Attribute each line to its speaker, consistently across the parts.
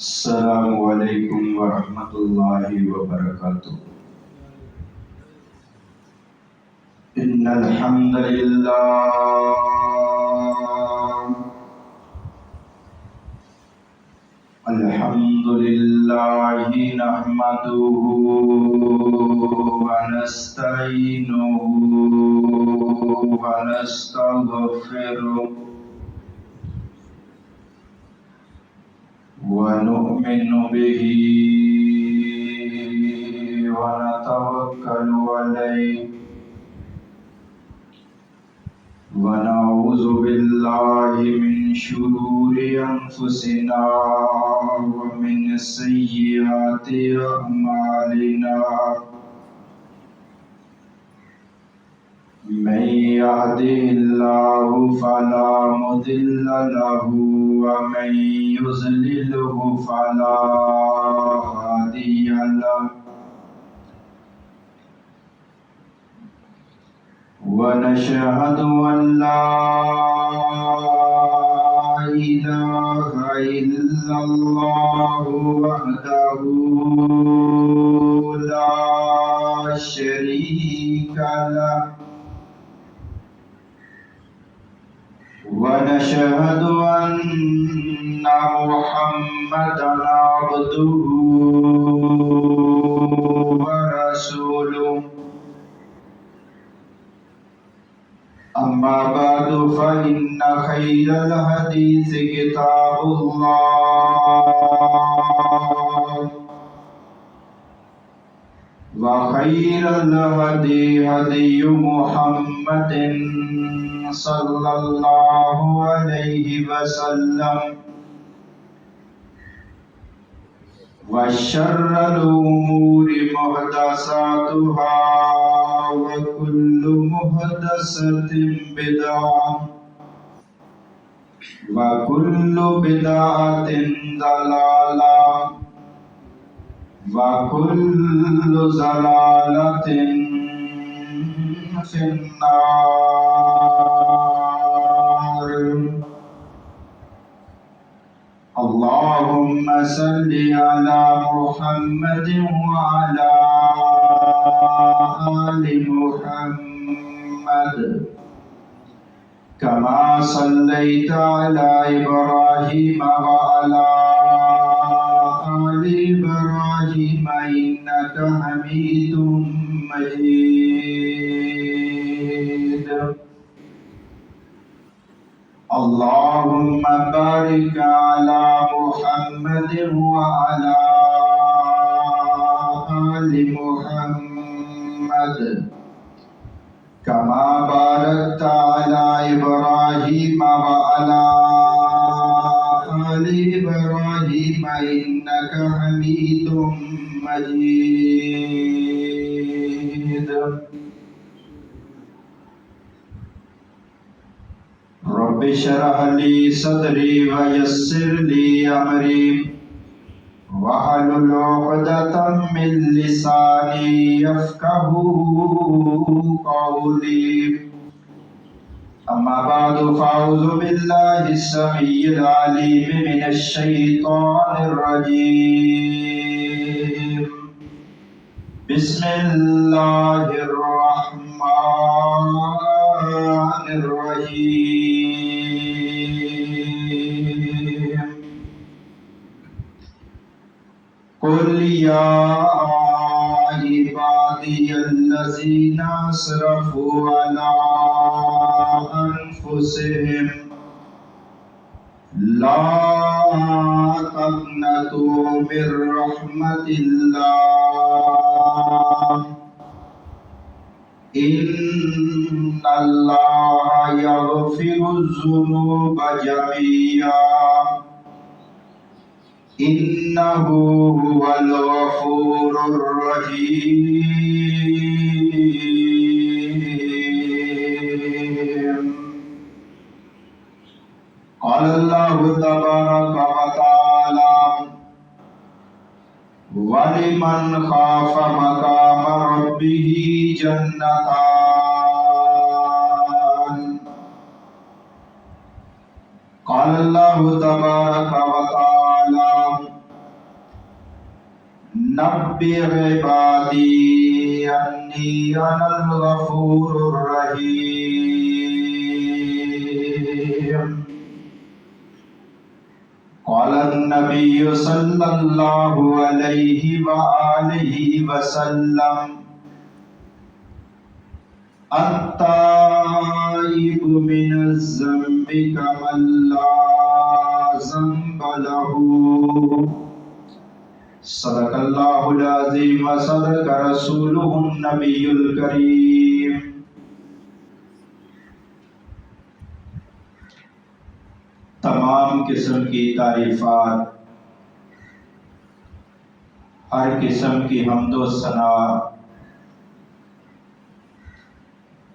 Speaker 1: السلام علیکم ورحمۃ اللہ وبرکاتہ۔ ان الحمد للہ نحمده ونستعینه ونستغفره ونؤمن به ونتوکل علیہ ونعوذ باللہ من شرور انفسنا ومن سیئات اعمالنا من يهده الله فلا مضل له ومن يضلله فلا هادي له ونشهد أن لا إله إلا الله وحده لا شريك له ونشهد أن محمدا عبده ورسوله أما بعد فإن خير الحديث كتاب الله وخير الهدي هدي محمد صلى الله عليه وسلم وشر الأمور محدثاتها وكل محدثة بدعة وكل بدعة ضلالة وكل ضلالة في النار۔ اللهم صل على محمد وعلى آل محمد كما صليت على إبراهيم وعلى آل إبراهيم إنك حميد مجيد۔ اللهم بارك على محمد وعلى آل محمد كما باركت على إبراهيم وعلى آل إبراهيم إنك حميد مجيد۔ رب اشرح لي صدري ويسر لي أمري واحلل عقدة من لساني يفقهوا قولي۔ أما بعد فأعوذ بالله السميع العليم من الشيطان الرجيم۔ بسم الله الرحمن الرحيم۔ قل يا عبادي الذين أسرفوا على أنفسهم لا تقنطوا من رحمة الله إن الله يغفر الذنوب جميعا إنه هو الغفور الرحيم۔ قال الله تبارك وتعالى: وَلِمَنْ خَافَ مَقَامَ رَبِّهِ جَنَّتَانِ۔ قال الله تبارك وتعالى: نبئ عبادی انی انا الغفور الرحیم۔ قال النبی صلی اللہ علیہ وآلہ وسلم التائب من الذنب کمن لا ذنب له۔ صدق اللہ العظیم وصدق رسولہ النبی الکریم۔ تمام قسم کی تعریفات، ہر قسم کی حمد و ثنا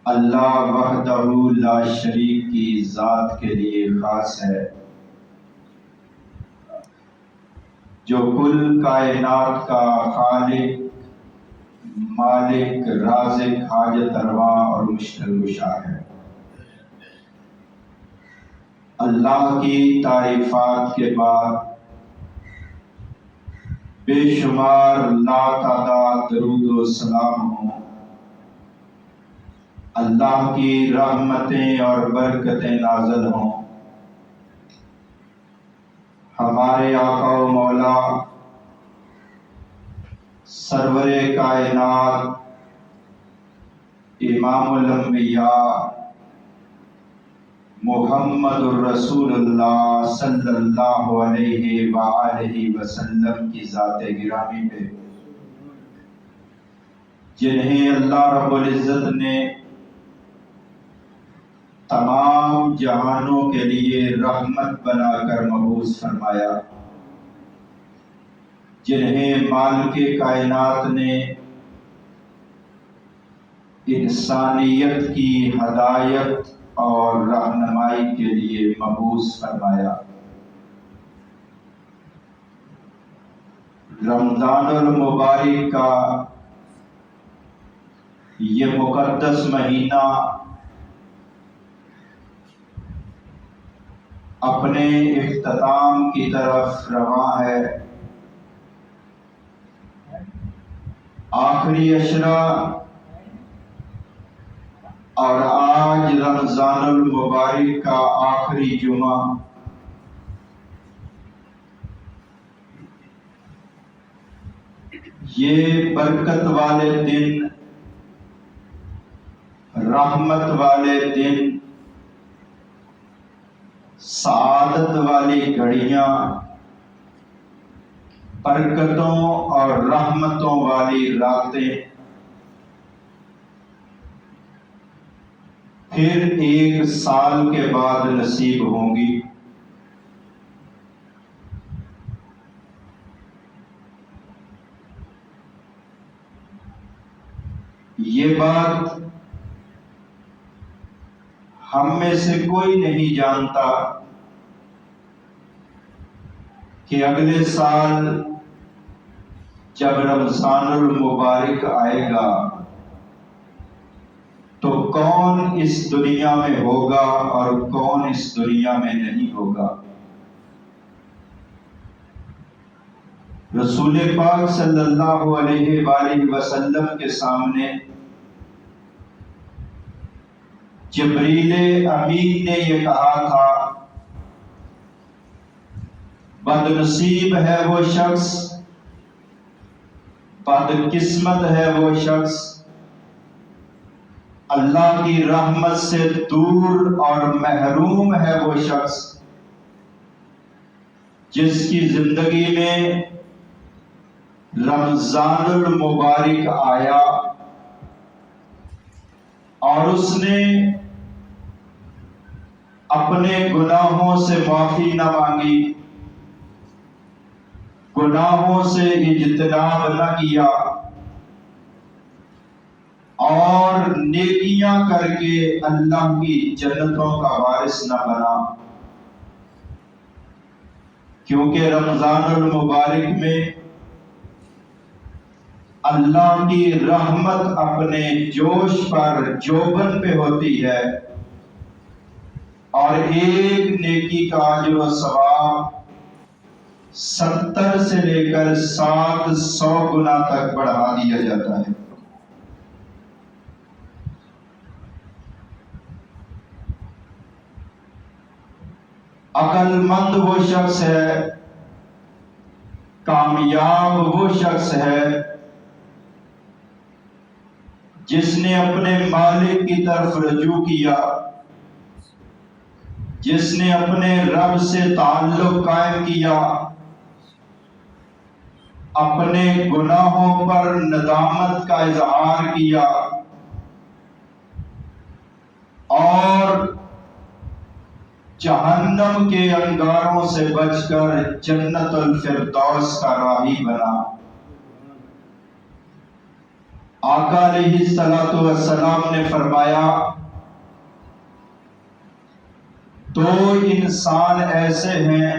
Speaker 1: اللہ وحدہ لا شریک کی ذات کے لیے خاص ہے، جو کل کائنات کا خالق، مالک، رازق، حاجت روا اور مشکل کشا ہے۔ اللہ کی تعریفات کے بعد بے شمار لا تعداد درود و سلام ہوں، اللہ کی رحمتیں اور برکتیں نازل ہوں ہمارے آقا و مولا سرور کائنات امام الانبیاء محمد الرسول اللہ صلی اللہ علیہ وآلہ وسلم کی ذات گرامی پہ، جنہیں اللہ رب العزت نے تمام جہانوں کے لیے رحمت بنا کر مبعوث فرمایا، جنہیں مالک کائنات نے انسانیت کی ہدایت اور رہنمائی کے لیے مبعوث فرمایا۔ رمضان المبارک کا یہ مقدس مہینہ اپنے اختتام کی طرف رواں ہے۔ آخری عشرہ اور آج رمضان المبارک کا آخری جمعہ، یہ برکت والے دن، رحمت والے دن، سعادت والی گھڑیاں، برکتوں اور رحمتوں والی راتیں پھر ایک سال کے بعد نصیب ہوں گی۔ یہ بات ہم میں سے کوئی نہیں جانتا کہ اگلے سال جب رمضان المبارک آئے گا تو کون اس دنیا میں ہوگا اور کون اس دنیا میں نہیں ہوگا۔ رسول پاک صلی اللہ علیہ وآلہ وسلم کے سامنے جبریل امین نے یہ کہا تھا، بد نصیب ہے وہ شخص، بد قسمت ہے وہ شخص، اللہ کی رحمت سے دور اور محروم ہے وہ شخص جس کی زندگی میں رمضان المبارک آیا اور اس نے اپنے گناہوں سے معافی نہ مانگی، گناہوں سے اجتناب نہ کیا اور نیکیاں کر کے اللہ کی جنتوں کا وارث نہ بنا۔ کیونکہ رمضان المبارک میں اللہ کی رحمت اپنے جوش پر جوبن پہ ہوتی ہے اور ایک نیکی کا اجر و ثواب 70 سے لے کر 700 گنا تک بڑھا دیا جاتا ہے۔ عقل مند وہ شخص ہے، کامیاب وہ شخص ہے جس نے اپنے مالک کی طرف رجوع کیا، جس نے اپنے رب سے تعلق قائم کیا، اپنے گناہوں پر ندامت کا اظہار کیا اور جہنم کے انگاروں سے بچ کر جنت الفردوس کا راہی بنا۔ آقا علیہ الصلوۃ والسلام نے فرمایا، دو انسان ایسے ہیں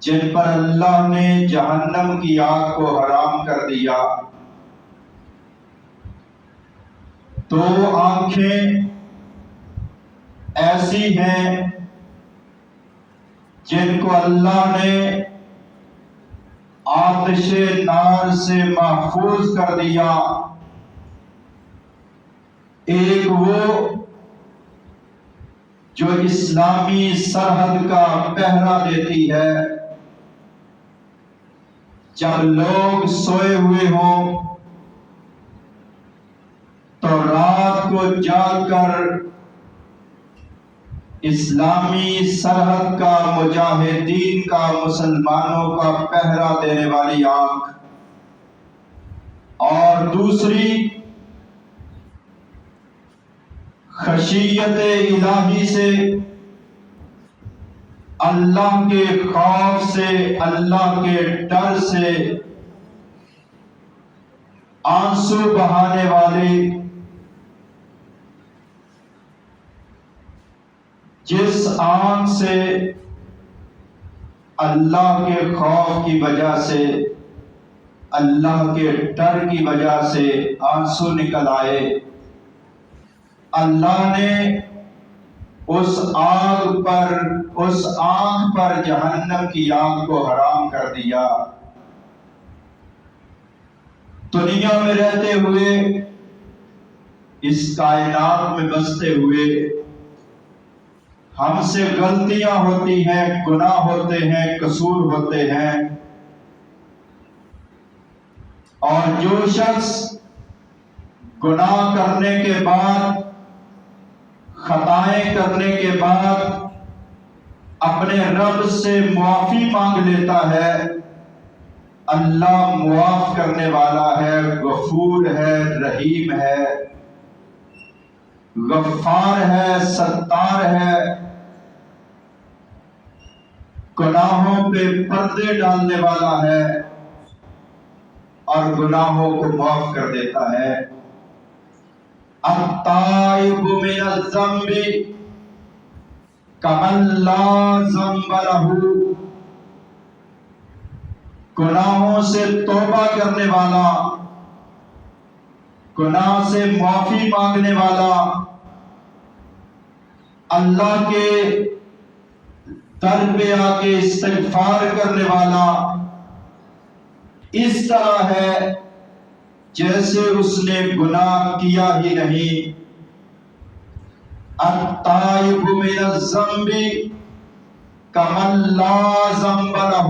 Speaker 1: جن پر اللہ نے جہنم کی آگ کو حرام کر دیا۔ دو آنکھیں ایسی ہیں جن کو اللہ نے آتش نار سے محفوظ کر دیا۔ ایک وہ جو اسلامی سرحد کا پہرا دیتی ہے، جب لوگ سوئے ہوئے ہوں تو رات کو جاگ کر اسلامی سرحد کا، مجاہدین کا، مسلمانوں کا پہرا دینے والی آنکھ، اور دوسری خشیت الہی سے، اللہ کے خوف سے، اللہ کے ڈر سے آنسو بہانے والی، جس آنکھ سے اللہ کے خوف کی وجہ سے، اللہ کے ڈر کی وجہ سے آنسو نکل آئے، اللہ نے اس آنکھ پر جہنم کی آگ کو حرام کر دیا۔ دنیا میں رہتے ہوئے، اس کائنات میں بستے ہوئے، ہم سے غلطیاں ہوتی ہیں، گناہ ہوتے ہیں، قصور ہوتے ہیں، اور جو شخص گناہ کرنے کے بعد، خطائیں کرنے کے بعد اپنے رب سے معافی مانگ لیتا ہے، اللہ معاف کرنے والا ہے، غفور ہے، رحیم ہے، غفار ہے، ستار ہے، گناہوں پہ پردے ڈالنے والا ہے اور گناہوں کو معاف کر دیتا ہے۔ التائب من الذنب کمن لا ذنب لہ، گناہوں سے توبہ کرنے والا، گناہ سے معافی مانگنے والا، اللہ کے در پہ آ کے استغفار کرنے والا اس طرح ہے جیسے اس نے گناہ کیا ہی نہیں۔ التائب من الذنب کمن لا ذنب لہ،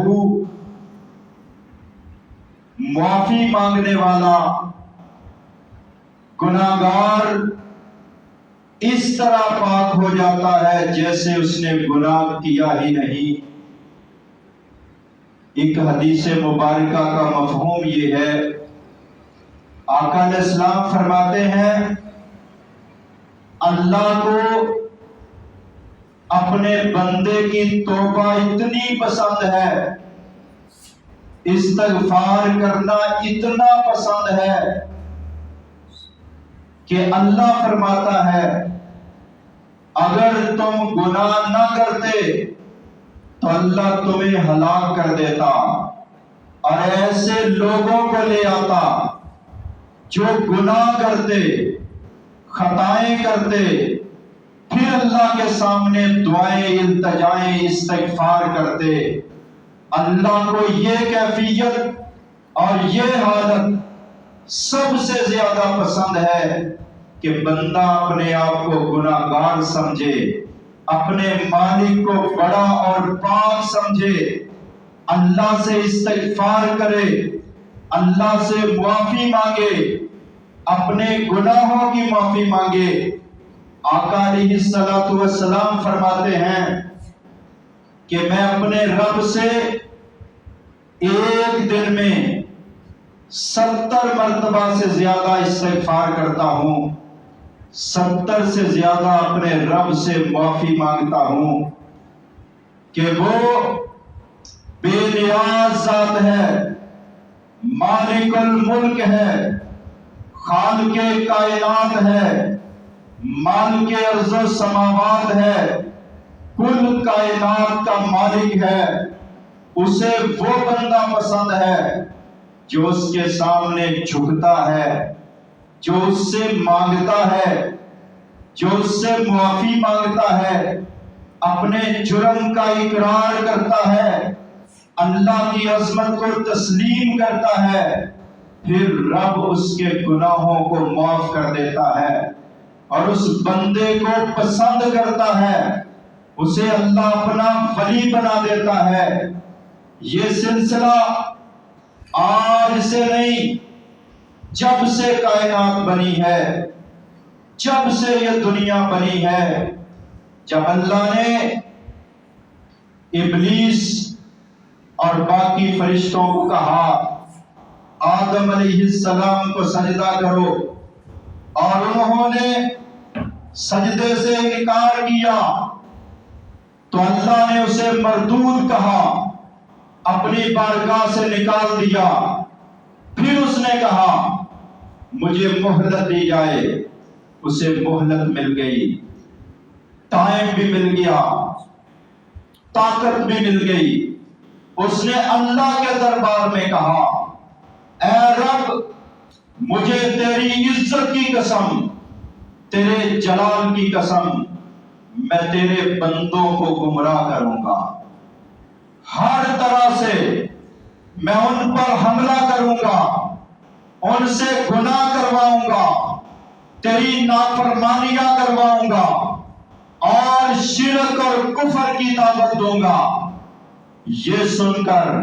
Speaker 1: معافی مانگنے والا، گناہگار اس طرح پاک ہو جاتا ہے جیسے اس نے گناہ کیا ہی نہیں۔ ایک حدیث مبارکہ کا مفہوم یہ ہے، آقا علیہ السلام فرماتے ہیں، اللہ کو اپنے بندے کی توبہ اتنی پسند ہے، استغفار کرنا اتنا پسند ہے کہ اللہ فرماتا ہے اگر تم گناہ نہ کرتے تو اللہ تمہیں ہلاک کر دیتا اور ایسے لوگوں کو لے آتا جو گناہ کرتے، خطائیں کرتے، پھر اللہ کے سامنے دعائیں، التجائیں، استغفار کرتے، اللہ کو یہ کیفیت اور یہ حالت سب سے زیادہ پسند ہے کہ بندہ اپنے آپ کو گناہ گار سمجھے، اپنے مالک کو بڑا اور پاک سمجھے، اللہ سے استغفار کرے، اللہ سے معافی مانگے، اپنے گناہوں کی معافی مانگے۔ آقا علیہ الصلوۃ والسلام فرماتے ہیں کہ میں اپنے رب سے ایک دن میں 70 مرتبہ سے زیادہ استغفار کرتا ہوں، 70 سے زیادہ اپنے رب سے معافی مانگتا ہوں کہ وہ بے نیاز ذات ہے، مالک الملک ہے، خالق کائنات ہے، مالک ارض و سماوات ہے، کل کائنات کا مالک ہے۔ اسے وہ بندہ پسند ہے جو اس کے سامنے جھکتا ہے، جو اس سے مانگتا ہے، جو اس سے معافی مانگتا ہے، اپنے جرم کا اقرار کرتا ہے، اللہ کی عظمت کو تسلیم کرتا ہے، پھر رب اس کے گناہوں کو معاف کر دیتا ہے اور اس بندے کو پسند کرتا ہے، اسے اللہ اپنا ولی بنا دیتا ہے۔ یہ سلسلہ آج سے نہیں، جب سے کائنات بنی ہے، جب سے یہ دنیا بنی ہے، جب اللہ نے ابلیس اور باقی فرشتوں کو کہا آدم علیہ السلام کو سجدہ کرو، اور انہوں نے سجدے سے انکار کیا، تو اللہ نے اسے مردود کہا، اپنی بارگاہ سے نکال دیا۔ پھر اس نے کہا مجھے مہلت دی جائے، اسے مہلت مل گئی، ٹائم بھی مل گیا، طاقت بھی مل گئی۔ اس نے اللہ کے دربار میں کہا اے رب، مجھے تیری عزت کی قسم، تیرے جلال کی قسم، میں تیرے بندوں کو گمراہ کروں گا، ہر طرح سے میں ان پر حملہ کروں گا، ان سے گناہ کرواؤں گا، تیری نافرمانیاں کرواؤں گا اور شرک اور کفر کی دعوت دوں گا۔ یہ سن کر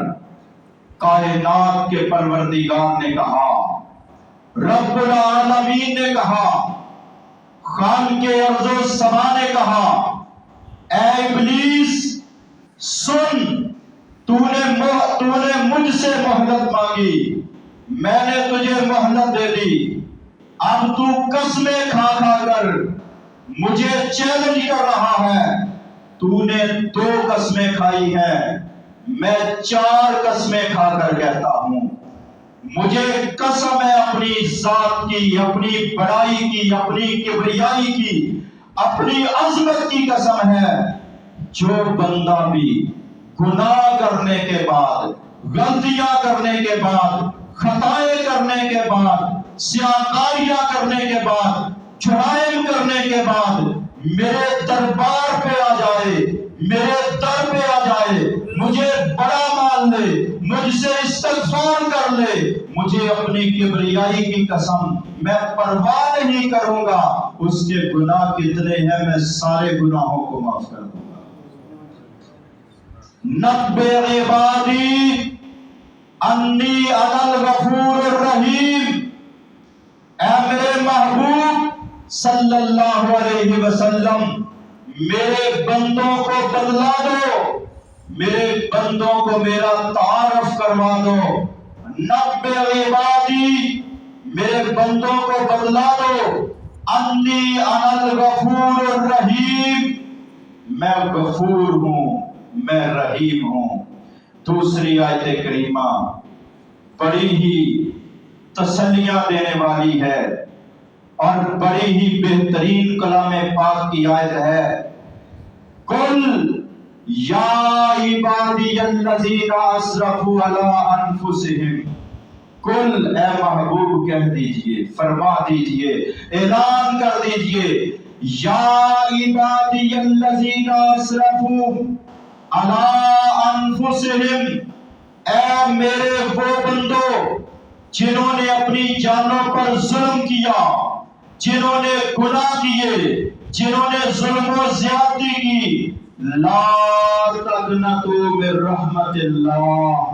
Speaker 1: کائنات کے پروردگار نے کہا، رب العالمین نے کہا، خالق ارض و سما نے کہا اے ابلیس سن، تو نے مجھ سے مہلت مانگی، میں نے تجھے مہلت دے دی، اب تو قسمیں کھا کھا کر مجھے چیلنج کر رہا ہے۔ تو نے 2 قسمیں کھائی ہیں، میں 4 قسمیں کھا کر کہتا ہوں، مجھے قسم ہے اپنی ذات کی، اپنی بڑائی کی، اپنی کبریائی کی، اپنی عظمت کی قسم ہے، جو بندہ بھی گناہ کرنے کے بعد، غلطیاں کرنے کے بعد، خطائیں کرنے کے بعد، سیاکاریاں کرنے کے بعد، جرائم کرنے کے بعد میرے دربار پہ آ جائے، میرے در پہ آ جائے، مجھے بڑا مان لے، مجھ سے استغفار کر لے، مجھے اپنی کبریائی کی قسم، میں پرواہ نہیں کروں گا اس کے گناہ کتنے ہیں، میں سارے گناہوں کو معاف کر دوں گا۔ نبئ عبادی انی انا الغفور الرحیم، اے میرے محبوب صلی اللہ علیہ وسلم، میرے بندوں کو بتلا دو، میرے بندوں کو میرا تعارف کروا دو۔ نبئ عبادی، میرے بندوں کو بتلا دو، انی انا الغفور الرحیم، میں غفور ہوں، میں رحیم ہوں۔ دوسری آیت کریمہ بڑی ہی تسلیاں دینے والی ہے اور بڑی ہی بہترین کلام پاک کی آیت ہے، قل یا عبادی الذین اسرفوا علی انفسہم، قل اے محبوب کہہ دیجئے، فرما دیجئے، اعلان کر دیجئے یا عبادی الذین اسرفوا علی انفسہم، اے میرے وہ بندو جنہوں نے اپنی جانوں پر ظلم کیا، جنہوں نے گناہ کیے، جنہوں نے ظلم و زیادتی کی، لا تقنطوا من رحمت اللہ،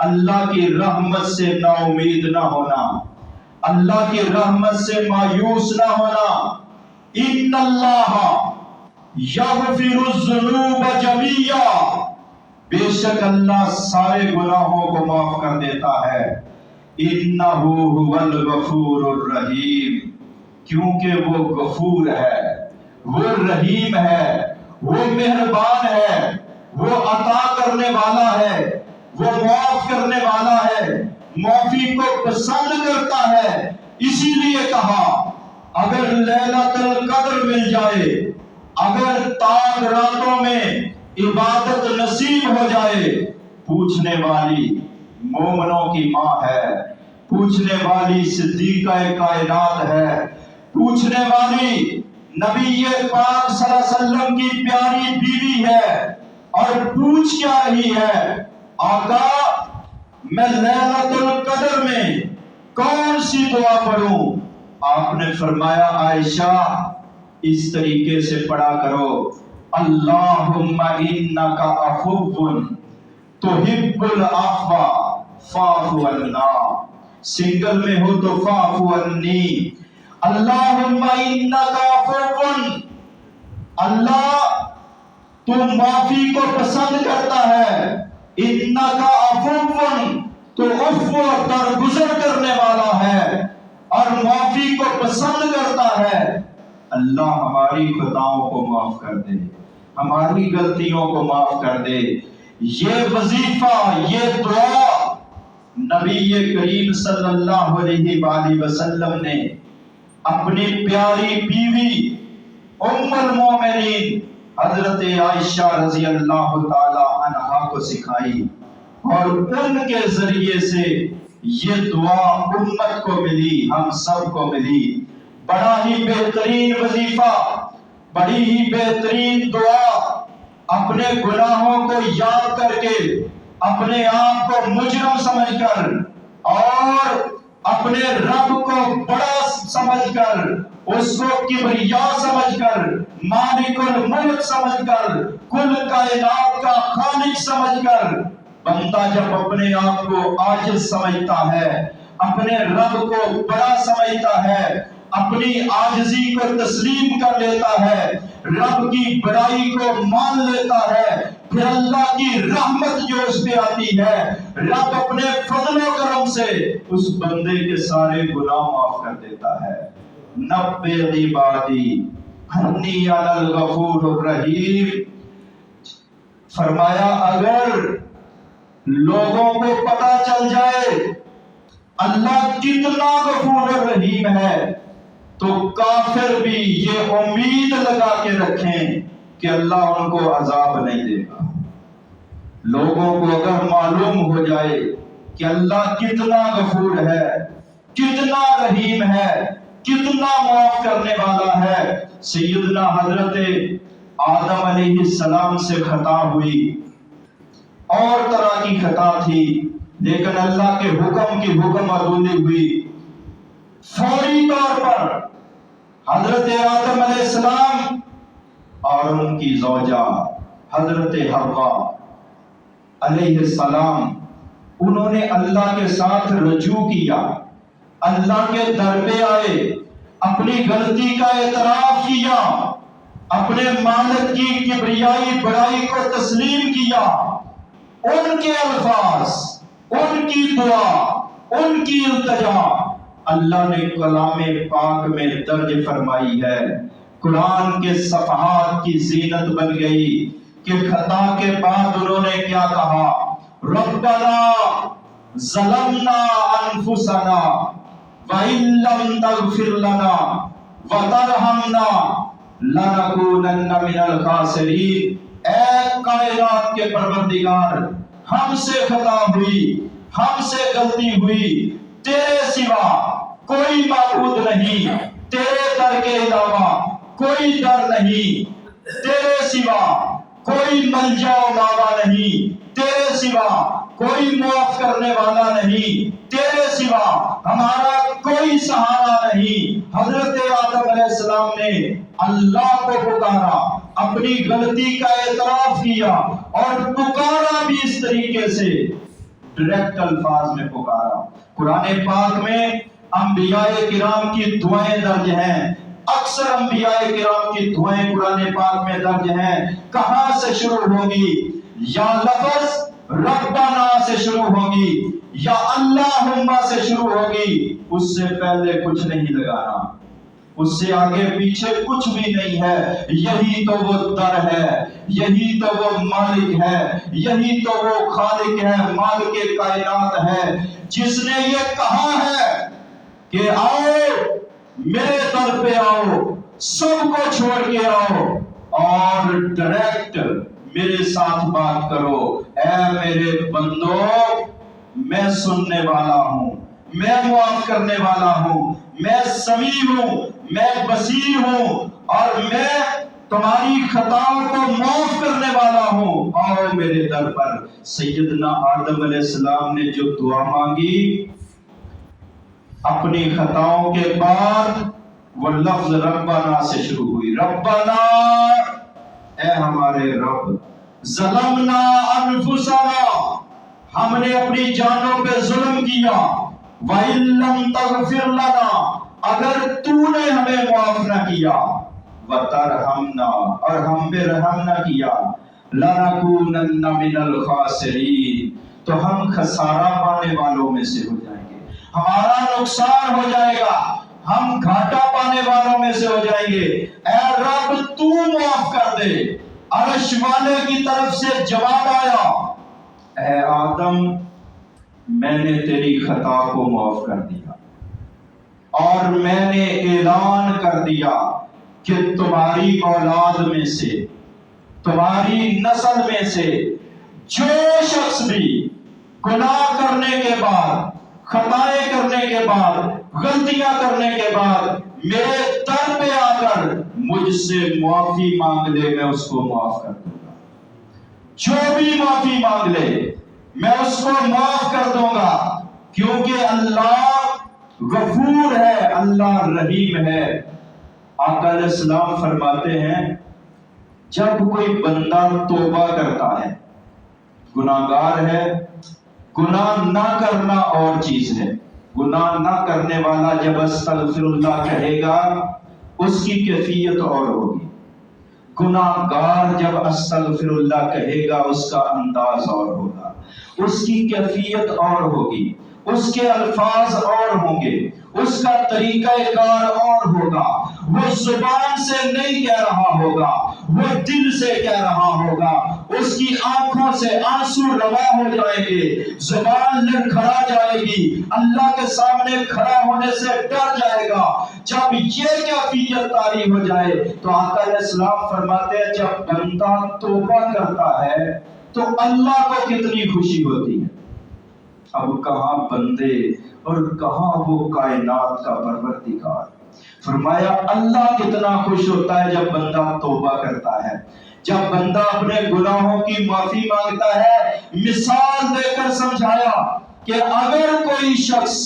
Speaker 1: اللہ کی رحمت سے نا امید نہ ہونا، اللہ کی رحمت سے مایوس نہ ہونا۔ ان اللہ یغفر الذنوب جميعا، بے شک اللہ سارے گناہوں کو معاف کر دیتا ہے۔ انہ هو الغفور الرحیم، کیونکہ وہ غفور ہے، وہ رحیم ہے، وہ مہربان ہے، وہ عطا کرنے والا ہے، وہ معاف کرنے والا ہے، معافی کو پسند کرتا ہے۔ اسی لیے کہا اگر لیلۃ القدر مل جائے، اگر تاج راتوں میں عبادت نصیب ہو جائے، پوچھنے والی مومنوں کی ماں ہے، پوچھنے والی صدیقہ کائنات ہے، پوچھنے والی نبی پاک صلی اللہ علیہ وسلم کی پیاری بیوی ہے، اور پوچھ کیا رہی ہے؟ آقا میں لیلۃ القدر میں کون سی دعا پڑھوں؟ آپ نے فرمایا عائشہ اس طریقے سے پڑھا کرو، اللہم انک عفو تحب العفو فاعف عنا، سنگل میں ہو تو فاعف عنی، اللہم انک عفو، اللہ تو معافی کو پسند کرتا ہے، انک عفو تو عفو درگزر کرنے والا ہے اور معافی کو پسند کرتا ہے۔ اللہ ہماری خطاؤں کو معاف کر دے، ہماری غلطیوں کو معاف کر دے۔ یہ وظیفہ، یہ دعا نبی کریم صلی اللہ علیہ وآلہ وسلم نے اپنی پیاری بیوی ام المومنین حضرت عائشہ رضی اللہ تعالی عنہا کو سکھائی، اور ان کے ذریعے سے یہ دعا امت کو ملی، ہم سب کو ملی۔ بڑا ہی بہترین وظیفہ، بڑی ہی بہترین دعا، اپنے گناہوں کو یاد کر کے، اپنے آپ کو مجرم سمجھ کر اور اپنے رب کو بڑا سمجھ کر، اس کو کبریا سمجھ کر، مالک الملک سمجھ کر، کل کائنات کا خالق سمجھ کر، بندہ جب اپنے آپ کو عاجز سمجھتا ہے، اپنے رب کو بڑا سمجھتا ہے، اپنی عاجزی کو تسلیم کر لیتا ہے، رب کی بڑائی کو مان لیتا ہے، پھر اللہ کی رحمت جو اس پہ آتی ہے، رب اپنے فضل و کرم سے اس بندے کے سارے گناہ معاف کر دیتا ہے۔ نبئ عبادی انی انا الغفور الرحیم، فرمایا اگر لوگوں کو پتہ چل جائے اللہ کتنا غفور الرحیم ہے، تو کافر بھی یہ امید لگا کے رکھیں کہ اللہ ان کو عذاب نہیں دے گا۔ لوگوں کو اگر معلوم ہو جائے کہ اللہ کتنا غفور ہے، کتنا رحیم ہے، کتنا معاف کرنے والا ہے۔ سیدنا حضرت آدم علیہ السلام سے خطا ہوئی، اور طرح کی خطا تھی، لیکن اللہ کے حکم کی حکم عدولی ہوئی۔ فوری طور پر حضرت آدم علیہ السلام اور ان کی زوجہ حضرت حوا علیہ السلام، انہوں نے اللہ کے ساتھ رجوع کیا، اللہ کے در پہ آئے، اپنی غلطی کا اعتراف کیا، اپنے مالک کی کبریائی بڑائی کو تسلیم کیا۔ ان کے الفاظ، ان کی دعا، ان کی التجا اللہ نے کلام پاک میں درج فرمائی ہے، قرآن کے صفحات کی زینت بن گئی کہ خطا کے بعد انہوں نے کیا کہا؟ ربنا ظلمنا انفسنا وَإِن لَّمْ تَغْفِرْ لَنَا وَتَرْحَمْنَا لَنَكُونَنَّ مِنَ الْخَاسِرِينَ۔ اے کائنات کے پروردگار، ہم سے خطا ہوئی، ہم سے غلطی ہوئی، تیرے سوا کوئی معبود نہیں، تیرے در کے علاوہ کوئی در نہیں، تیرے سوا کوئی ملجا و ماوا نہیں، تیرے سوا کوئی معاف کرنے والا نہیں، تیرے سوا ہمارا کوئی سہارا نہیں۔ حضرت آدم علیہ السلام نے اللہ کو پکارا، اپنی غلطی کا اعتراف کیا، اور پکارا بھی اس طریقے سے، ڈائریکٹ الفاظ میں پکارا۔ قرآن پاک میں انبیاء کرام کی دعائیں درج ہیں، اکثر انبیاء کرام کی دعائیں قرآن پاک میں درج ہیں۔ کہاں سے شروع ہوگی؟ یا لفظ ربنا سے شروع ہوگی یا اللہم سے شروع ہوگی، اس سے پہلے کچھ نہیں لگانا، اس سے آگے پیچھے کچھ بھی نہیں ہے۔ یہی تو وہ در ہے، یہی تو وہ مالک ہے، یہی تو وہ خالق ہے، مالک کائنات ہے، جس نے یہ کہا ہے کہ آؤ میرے در پہ آؤ، سب کو چھوڑ کے آؤ اور ڈائریکٹ میرے ساتھ بات کرو۔ اے میرے بندو، میں سننے والا ہوں، میں معاف کرنے والا ہوں، میں سمیع ہوں، میں بصیر ہوں، اور میں تمہاری خطاؤں کو معاف کرنے والا ہوں، آؤ میرے در پر۔ سیدنا آدم علیہ السلام نے جو دعا مانگی اپنی خطاؤں کے بعد، وہ لفظ ربنا سے شروع ہوئی۔ ربنا، اے ہمارے رب، ظلمنا انفسنا، ہم نے اپنی جانوں پہ ظلم کیا، وَإِن لَّمْ تَغْفِرْ لَنَا، اگر تو نے ہمیں معاف نہ کیا، وَتَرْحَمْنَا، اور ہم پہ رحم نہ کیا، لَنَكُونَنَّ مِنَ الْخَاسِرِينَ، تو ہم خسارہ پانے والوں میں سے ہو جائیں گے، ہمارا نقصان ہو جائے گا، ہم گھاٹا پانے والوں میں سے ہو جائیں گے۔ اے رب تو معاف کر دے۔ عرش والے کی طرف سے جواب آیا، اے آدم، میں نے تیری خطا کو معاف کر دیا، اور میں نے اعلان کر دیا کہ تمہاری اولاد میں سے، تمہاری نسل میں سے جو شخص بھی گناہ کرنے کے بعد، خطائیں کرنے کے بعد، غلطیاں کرنے کے بعد میرے در پہ آ کر مجھ سے معافی مانگ لے، میں اس کو معاف کر دوں گا۔ جو بھی معافی مانگ لے میں اس کو معاف کر دوں گا، کیونکہ اللہ غفور ہے، اللہ رحیم ہے۔ آقا علیہ السلام فرماتے ہیں جب کوئی بندہ توبہ کرتا ہے، گناہگار ہے، گناہ نہ کرنا اور چیز ہے، گناہ نہ کرنے والا جب استغفر اللہ کہے گا اس کی کیفیت اور ہوگی، گناہگار جب استغفر اللہ کہے گا اس کا انداز اور ہوگا، اس کی کیفیت اور ہوگی، اس کے الفاظ اور ہوں گے، اس کا طریقہ کار اور ہوگا، وہ زبان سے نہیں کہہ رہا ہوگا، وہ دل سے کہہ رہا ہوگا، اس کی آنکھوں سے آنسو روا ہو جائیں گے، زبان لڑکھڑا جائے گی، اللہ کے سامنے کھڑا ہونے سے ڈر جائے گا۔ جب یہ کیفیت طاری ہو جائے تو آقا علیہ السلام فرماتے ہیں جب بندہ توبہ کرتا ہے تو اللہ کو کتنی خوشی ہوتی ہے۔ اب کہاں بندے اور کہاں وہ کائنات کا پروردگار، فرمایا اللہ کتنا خوش ہوتا ہے جب بندہ توبہ کرتا ہے، جب بندہ اپنے گناہوں کی معافی مانگتا ہے۔ مثال دے کر سمجھایا کہ اگر کوئی شخص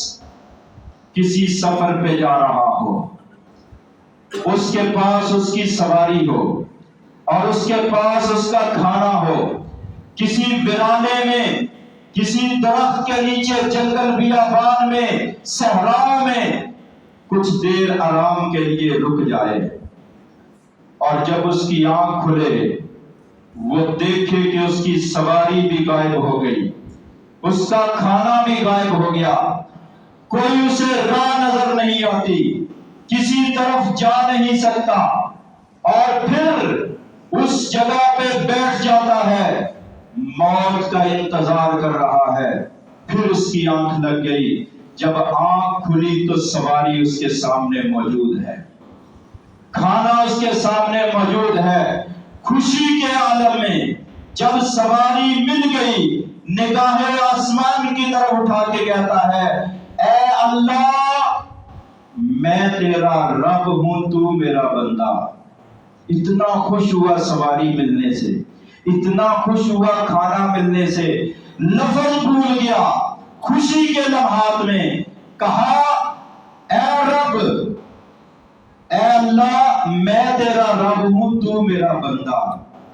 Speaker 1: کسی سفر پہ جا رہا ہو، اس کے پاس اس کی سواری ہو اور اس کے پاس اس کا کھانا ہو، کسی ویرانے میں، کسی درخت کے نیچے، جنگل بیابان میں، صحرا میں کچھ دیر آرام کے لیے رک جائے، اور جب اس کی آنکھ کھلے وہ دیکھے کہ اس کی سواری بھی غائب ہو گئی، اس کا کھانا بھی غائب ہو گیا، کوئی اسے راہ نظر نہیں آتی، کسی طرف جا نہیں سکتا، اور پھر اس جگہ پہ بیٹھ جاتا ہے، موت کا انتظار کر رہا ہے۔ پھر اس کی آنکھ لگ گئی، جب آنکھ کھلی تو سواری اس کے سامنے موجود ہے، کھانا اس کے سامنے موجود ہے۔ خوشی کے عالم میں جب سواری مل گئی، نگاہ آسمان کی طرف اٹھا کے کہتا ہے اے اللہ، میں تیرا رب ہوں، تو میرا بندہ، اتنا خوش ہوا سواری ملنے سے، اتنا خوش ہوا کھانا ملنے سے، لفظ بھول گیا خوشی کے لمحات میں، کہا اے رب، اے اللہ میں تیرا رب ہوں، تو میرا بندہ۔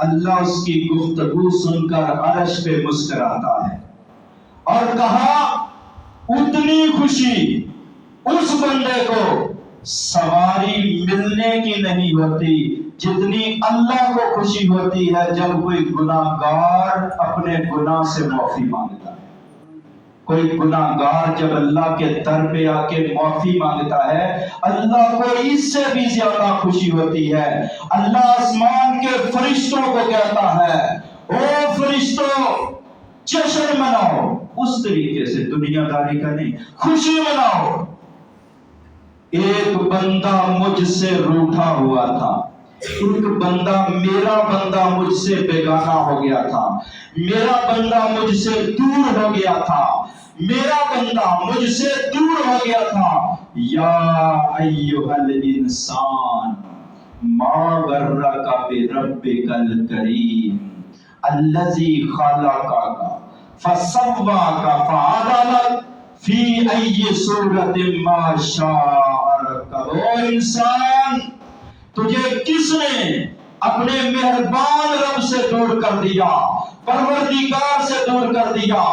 Speaker 1: اللہ اس کی گفتگو سن کر عرش پہ مسکراتا ہے اور کہا اتنی خوشی اس بندے کو سواری ملنے کی نہیں ہوتی جتنی اللہ کو خوشی ہوتی ہے جب کوئی گناہ گار اپنے گناہ سے معافی مانگتا ہے۔ کوئی گناہ گار جب اللہ کے در پہ آ کے معافی مانگتا ہے، اللہ کو اس سے بھی زیادہ خوشی ہوتی ہے۔ اللہ آسمان کے فرشتوں کو کہتا ہے او فرشتوں جشن مناؤ، اس طریقے سے دنیا داری کا نہیں، خوشی مناؤ۔ ایک بندہ مجھ سے روٹھا ہوا تھا، ایک بندہ میرا بندہ مجھ سے بیگانہ ہو گیا تھا، میرا بندہ مجھ سے دور ہو گیا تھا، میرا بندہ مجھ سے دور ہو گیا تھا۔ یا ایھا الانسان ما غرک بربک الکریم الذی خلقک فسواک فعدلک فی ای صورت ما شاء رکب۔ او انسان، تجھے کس نے اپنے مہربان رب سے دور کر دیا، پروردگار سے دور کر دیا،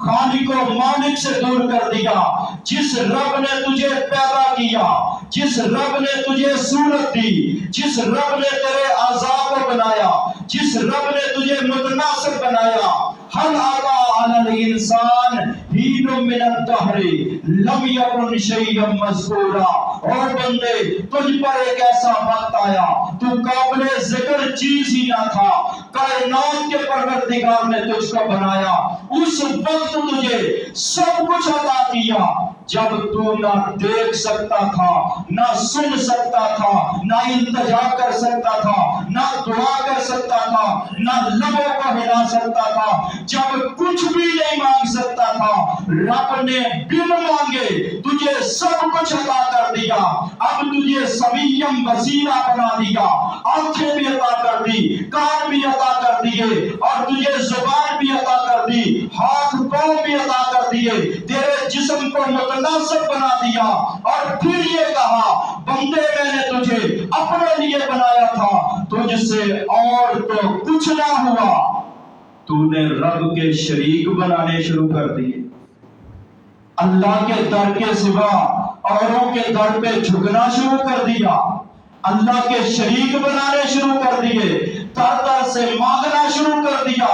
Speaker 1: خالق و مالک سے دور کر دیا؟ جس رب نے تجھے پیدا کیا، جس رب نے تجھے صورت دی، جس رب نے تیرے اعضاء کو بنایا، جس رب نے تجھے متناسب بنایا، هل أتى على الإنسان حين من الدهر لم يكن شيئا مذكورا۔ اور بندے، تجھ پر ایک ایسا وقت آیا تو قابل ذکر چیز ہی نہ تھا، کائنات کے پروردگار نے تجھ کو بنایا، اس وقت تجھے سب کچھ عطا کیا جب تو نہ دیکھ سکتا تھا، نہ سن سکتا تھا، نہ التجا کر سکتا تھا، نہ دعا کر سکتا تھا، نہ لبوں کو ہلا سکتا تھا، جب کچھ بھی نہیں مانگ سکتا تھا، رب نے بن مانگے تجھے سب کچھ عطا کر دیا۔ اب تجھے سمیم بصیرہ بنا دیا، آنکھیں بھی عطا کر دی، کان بھی عطا کر دیے، اور تجھے زبان بھی عطا کر دی، ہاتھ پاؤں بھی عطا کر دیے، تیرے جسم کو متناسب بنا دیا، اور پھر یہ کہا بندے میں نے تجھے اپنے لیے بنایا تھا، تجھ سے اور تو کچھ نہ ہوا، تو نے رب کے شریک بنانے شروع کر دیے، اللہ کے در کے سوا اوروں کے در پہ جھکنا شروع کر دیا، اللہ کے شریک بنانے شروع کر دیے، در در سے مانگنا شروع کر دیا،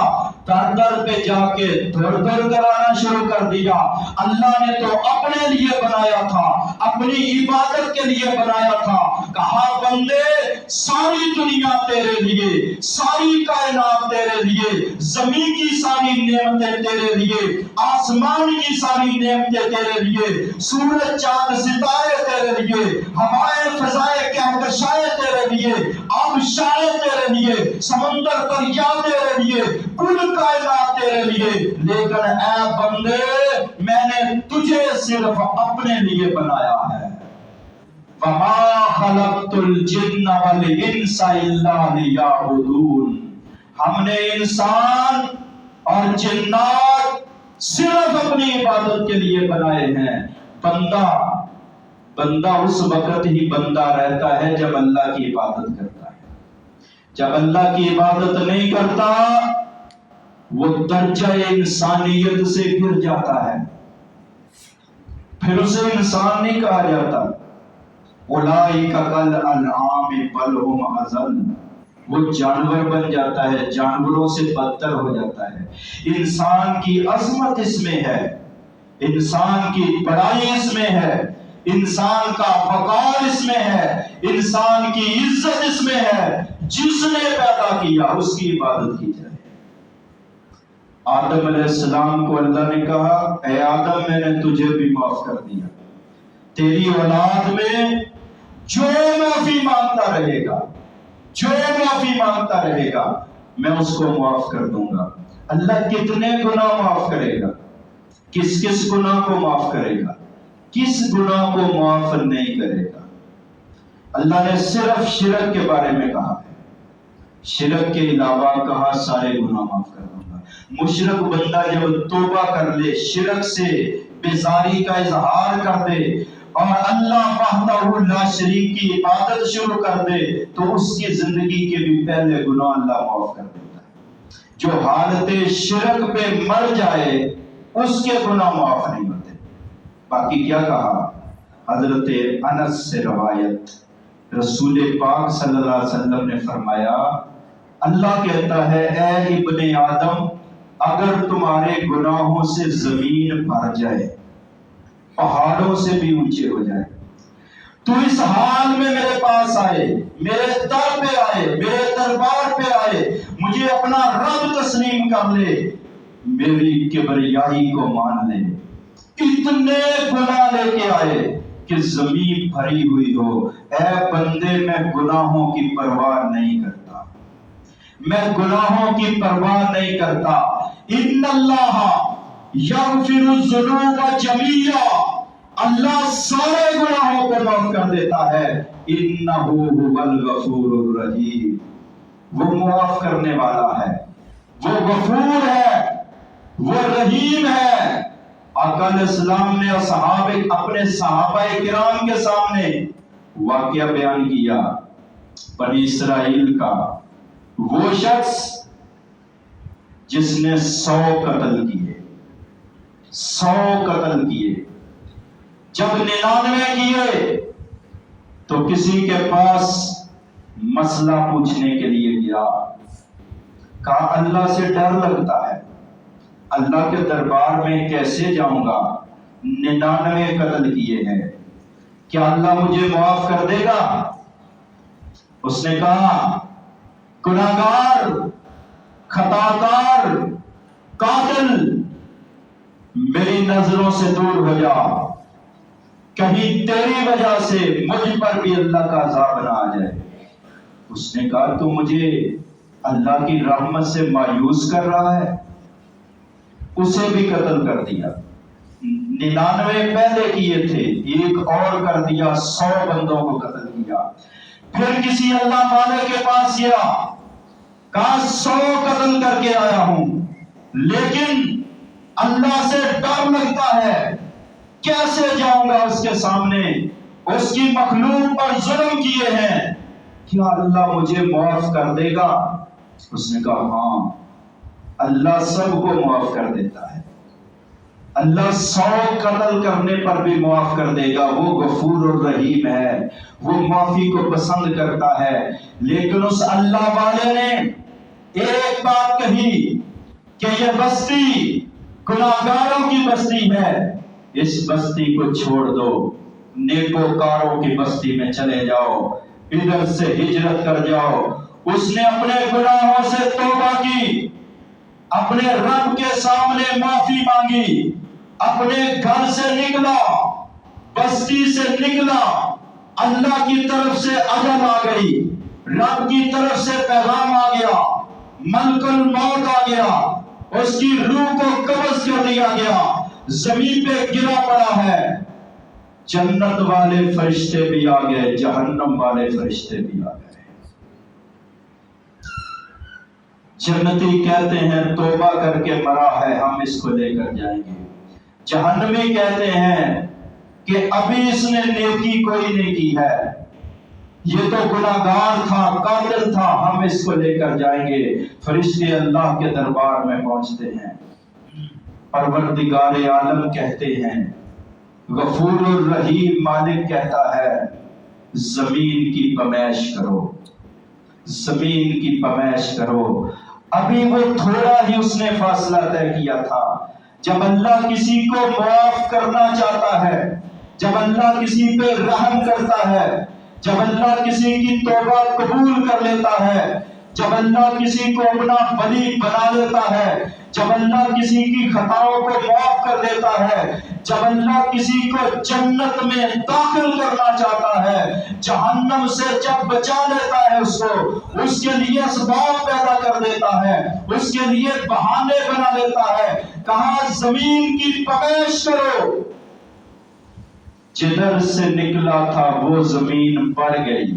Speaker 1: در در پہ جا کے دھر دھر کرانا شروع کر دیا۔ اللہ نے تو اپنے لیے بنایا تھا، اپنی عبادت کے لیے بنایا تھا، کہا بندے ساری دنیا تیرے لیے، ساری کائنات تیرے لیے، زمین کی ساری نعمتیں تیرے لیے، آسمان کی ساری نعمتیں تیرے لیے، سورج چاند ستارے تیرے لیے، ہوائیں فضائیں کہکشائیں تیرے لیے، آبشاریں تیرے لیے، سمندر دریا تیرے لیے، کل کائنات تیرے لیے، لیکن اے بندے میں نے تجھے صرف اپنے لیے بنایا ہے۔ وَمَا خَلَقْتُ الْجِنَّ وَالْإِنسَ إِلَّا لِيَعْبُدُونِ۔ ہم نے انسان اور جنات صرف اپنی عبادت کے لیے بنائے ہیں۔ بندہ اس وقت ہی بندہ رہتا ہے جب اللہ کی عبادت کرتا ہے، جب اللہ کی عبادت نہیں کرتا وہ درجہ انسانیت سے گر جاتا ہے، پھر اسے انسان نہیں کہا جاتا۔ اولئک کالانعام بل هم اضل، وہ جانور بن جاتا ہے، جانوروں سے بدتر ہو جاتا ہے۔ انسان کی عظمت اس میں ہے، انسان کی بڑائی اس میں ہے، انسان کا وقار اس میں ہے، انسان کی عزت اس میں ہے۔ جس نے پیدا کیا اس کی عبادت کی جائے۔ آدم علیہ السلام کو اللہ نے کہا اے آدم میں نے تجھے بھی معاف کر دیا، تیری اولاد میں جو معافی مانگتا رہے گا، جو معافی مانگتا رہے گا میں اس کو معاف کر دوں گا۔ اللہ کتنے گناہ معاف کرے گا، کس کس گناہ کو معاف کرے گا، کس گناہ کو معاف نہیں کرے گا؟ اللہ نے صرف شرک کے بارے میں کہا ہے، شرک کے علاوہ کہا سارے گناہ معاف کر دوں گا۔ مشرک بندہ جب توبہ کر لے، شرک سے بیزاری کا اظہار کر دے اور اللہ وحدہ لا شریک کی عبادت شروع کر دے تو اس کی زندگی کے بھی پہلے گناہ اللہ معاف کر دیتا ہے۔ جو حالت شرک پہ مر جائے اس کے گناہ معاف نہیں ہوتے۔ باقی کیا کہا؟ حضرت انس سے روایت، رسول پاک صلی اللہ علیہ وسلم نے فرمایا، اللہ کہتا ہے اے ابن آدم، اگر تمہارے گناہوں سے زمین بھر جائے، پہاڑوں سے بھی اونچے ہو جائے، تو اس حال میں میرے پاس آئے، میرے در پہ آئے، میرے دربار پہ آئے، مجھے اپنا رب تسلیم کر لے، میری کبریائی کو مان لے، اتنے گناہ لے کے آئے کہ زمین بھری ہوئی ہو، اے بندے میں گناہوں کی پرواہ نہیں کرتا، میں گناہوں کی پرواہ نہیں کرتا، ان اللہ یغفر الذنوب جمیعا، اللہ سارے گناہوں کو معاف کر دیتا ہے، انہ هو الغفور الرحیم، وہ معاف کرنے والا ہے، وہ غفور ہے، وہ رحیم ہے۔ آقا علیہ السلام نے اپنے صحابہ کرام کے سامنے واقعہ بیان کیا بنی اسرائیل کا، وہ شخص جس نے 100 قتل کیے، 100 قتل کیے، جب 99 کیے تو کسی کے پاس مسئلہ پوچھنے کے لیے گیا، کہا اللہ سے ڈر لگتا ہے، اللہ کے دربار میں کیسے جاؤں گا، 99 قتل کیے ہیں، کیا اللہ مجھے معاف کر دے گا؟ اس نے کہا گناہگار، خطاکار، قاتل، میری نظروں سے دور ہو جا، کہیں تیری وجہ سے مجھ پر بھی اللہ کا عذاب نہ آ جائے۔ اس نے کہا تو مجھے اللہ کی رحمت سے مایوس کر رہا ہے، اسے بھی قتل کر دیا۔ 99 پہلے کیے تھے، ایک اور کر دیا، 100 بندوں کو قتل کیا۔ پھر کسی اللہ والے کے پاس گیا، کہا 100 قتل کر کے آیا ہوں، لیکن اللہ سے ڈر لگتا ہے، کیسے جاؤں گا اس کے سامنے، اس کی مخلوق پر ظلم کیے ہیں، کیا اللہ مجھے معاف کر دے گا؟ اس نے کہا ہاں، اللہ سب کو معاف کر دیتا ہے، اللہ 100 قتل کرنے پر بھی معاف کر دے گا، وہ غفور الرحیم ہے، وہ معافی کو پسند کرتا ہے۔ لیکن اس اللہ والے نے ایک بات کہی کہ یہ بستی گناہگاروں کی بستی ہے، اس بستی کو چھوڑ دو، نیکوکاروں کی بستی میں چلے جاؤ، ادھر سے ہجرت کر جاؤ۔ اس نے اپنے گناہوں سے توبہ کی، اپنے رب کے سامنے معافی مانگی، اپنے گھر سے نکلا، بستی سے نکلا، اللہ کی طرف سے اجل آ گئی، رب کی طرف سے پیغام آ گیا، ملک الموت آ گیا، اس کی روح کو قبض کر لیا گیا، زمین پہ گرا پڑا ہے۔ جنت والے فرشتے بھی آ گئے، جہنم والے فرشتے بھی آ گئے۔ جنتی کہتے ہیں توبہ کر کے مرا ہے، ہم اس کو لے کر جائیں گے۔ جہنمی کہتے ہیں کہ ابھی اس نے نیکی کوئی نہیں کی ہے، یہ تو گناہگار تھا، قاتل تھا، ہم اس کو لے کر جائیں گے۔ فرشتے اللہ کے دربار میں پہنچتے ہیں، پروردگار عالم کہتے ہیں، غفور الرحیم مالک کہتا ہے زمین کی پمیش کرو، زمین کی پمیش کرو۔ ابھی وہ تھوڑا ہی اس نے فاصلہ طے کیا تھا۔ جب اللہ کسی کو معاف کرنا چاہتا ہے، جب اللہ کسی پہ رحم کرتا ہے، جب اللہ کسی کی توبہ قبول کر لیتا ہے، جب اللہ کسی کو اپنا ولی بنا لیتا ہے، جب اللہ کسی کی خطاؤں کو معاف کر دیتا ہے، جب اللہ کسی کو جنت میں داخل کرنا چاہتا ہے، جہنم سے جب بچا لیتا ہے اس کو، اس کے لیے اسباب پیدا کر دیتا ہے، اس کے لیے بہانے بنا لیتا ہے۔ کہا زمین کی پمیش کرو، جدھر سے نکلا تھا وہ زمین بڑھ گئی،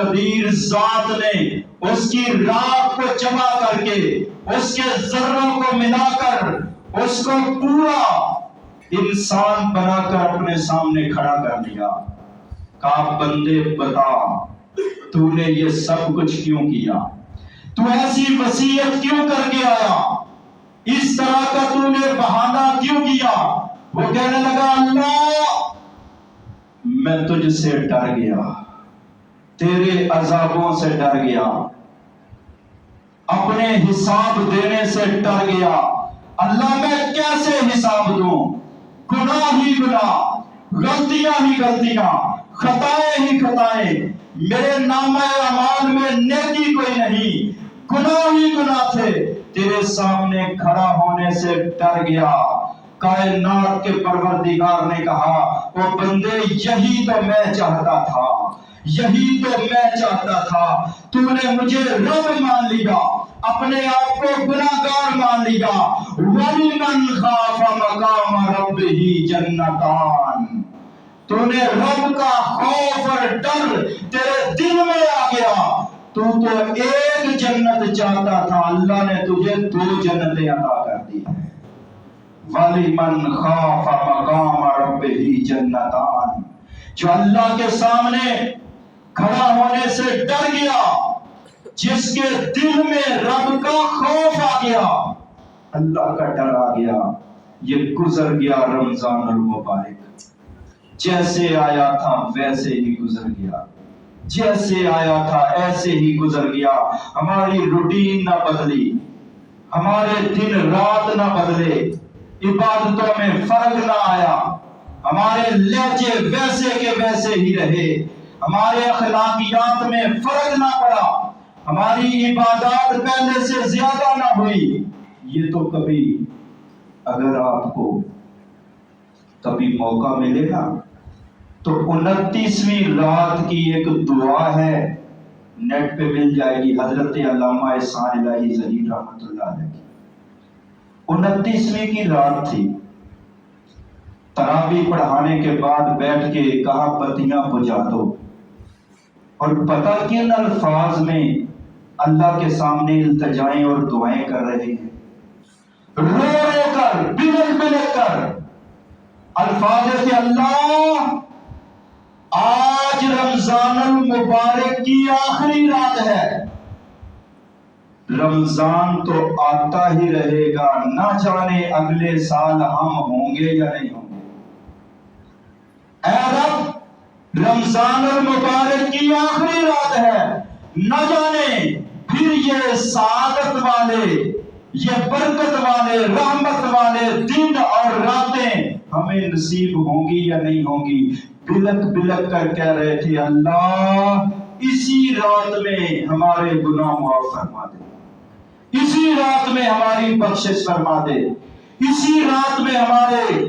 Speaker 1: قدیر ذات نے اس کی رات کو جمع کر کے اس کے ذروں کو ملا کر اس کو پورا انسان بنا کر اپنے سامنے کھڑا کر دیا. کہا بندے بتا تو نے یہ سب کچھ کیوں کیا؟ تو ایسی وصیت کیوں کر کے آیا؟ اس طرح کا تو نے بہانہ کیوں کیا؟ وہ کہنے لگا اللہ میں تجھ سے ڈر گیا، تیرے عذابوں سے ڈر گیا، اپنے حساب دینے سے ڈر گیا. اللہ میں کیسے حساب دوں؟ گناہ ہی گناہ، غلطیاں ہی غلطیاں، خطائیں ہی خطائیں، میرے نامہ اعمال میں نیکی کوئی نہیں، گناہ ہی گناہ تھے. تیرے سامنے کھڑا ہونے سے ڈر گیا. کائنات کے پروردگار نے کہا وہ بندے یہی تو میں چاہتا تھا، یہی تو میں چاہتا تھا. تو نے مجھے رب مان لیا، اپنے آپ کو گناہگار مان لیا. وَلِمَنْ خَافَ مَقَامَ رَبِّهِ جَنَّتَانِ، تو نے رب کا خوف اور ڈر تیرے دل میں آ گیا. تو ایک جنت چاہتا تھا، اللہ نے تجھے 2 جنتیں عطا کر دی. وَلِمَنْ خَافَ مَقَامَ رَبِّهِ جَنَّتَانِ، جو اللہ کے سامنے کھڑا ہونے سے ڈر گیا، جس کے دل میں رب کا خوف آ گیا، اللہ کا ڈر آ گیا. یہ گزر گیا رمضان المبارک، جیسے آیا تھا ویسے ہی گزر گیا، جیسے آیا تھا ایسے ہی گزر گیا. ہماری روٹین نہ بدلی، ہمارے دن رات نہ بدلے، عبادتوں میں فرق نہ آیا، ہمارے لہجے ویسے کے ویسے ہی رہے، ہمارے اخلاقیات میں فرق نہ پڑا، ہماری عبادات پہلے سے زیادہ نہ ہوئی. یہ تو کبھی اگر آپ کو کبھی موقع ملے نا تو 29ویں رات کی ایک دعا ہے، نیٹ پہ مل جائے گی، حضرت علامہ احسان الہی ظہیر رحمۃ اللہ علیہ کی 29ویں کی رات تھی. تراویح پڑھانے کے بعد بیٹھ کے کہا بتیاں بجھا دو، اور پتہ کن الفاظ میں اللہ کے سامنے التجائیں اور دعائیں کر رہے ہیں، رو رو کر، بلک بلک کر. الفاظ تھے اللہ آج رمضان المبارک کی آخری رات ہے، رمضان تو آتا ہی رہے گا، نہ جانے اگلے سال ہم ہوں گے یا نہیں ہوں گے. اے رب رمضان المبارک کی آخری رات ہے، نہ جانے پھر یہ سعادت والے، یہ برکت والے، رحمت والے دن اور راتیں ہمیں نصیب ہوں گی یا نہیں ہوں گی. بلک بلک کر کہہ رہے تھے اللہ اسی رات میں ہمارے گناہ معاف فرما دے، اسی رات میں ہماری بخشش فرما دے، اسی رات میں ہمارے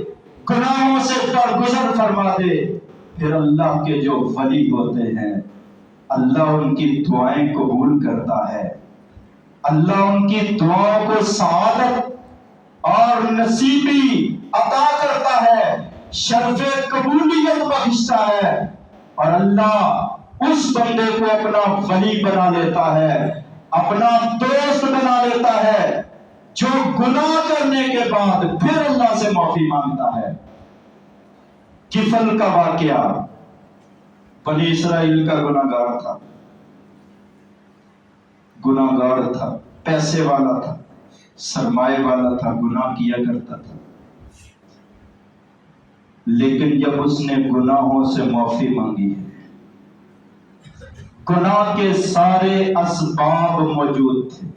Speaker 1: گناہوں سے درگزر فرما دے. پھر اللہ کے جو ولی ہوتے ہیں اللہ ان کی دعائیں قبول کرتا ہے، اللہ ان کی دعاؤں کو سعادت اور نصیبی عطا کرتا ہے، شرف قبولیت بخشتا ہے، اور اللہ اس بندے کو اپنا ولی بنا لیتا ہے، اپنا دوست بنا لیتا ہے، جو گناہ کرنے کے بعد پھر اللہ سے معافی مانگتا ہے. کفل کا واقعہ، بنی اسرائیل کا گناہگار تھا، گناہگار تھا، پیسے والا تھا، سرمایہ والا تھا، گناہ کیا کرتا تھا. لیکن جب اس نے گناہوں سے معافی مانگی، گناہ کے سارے اسباب موجود تھے،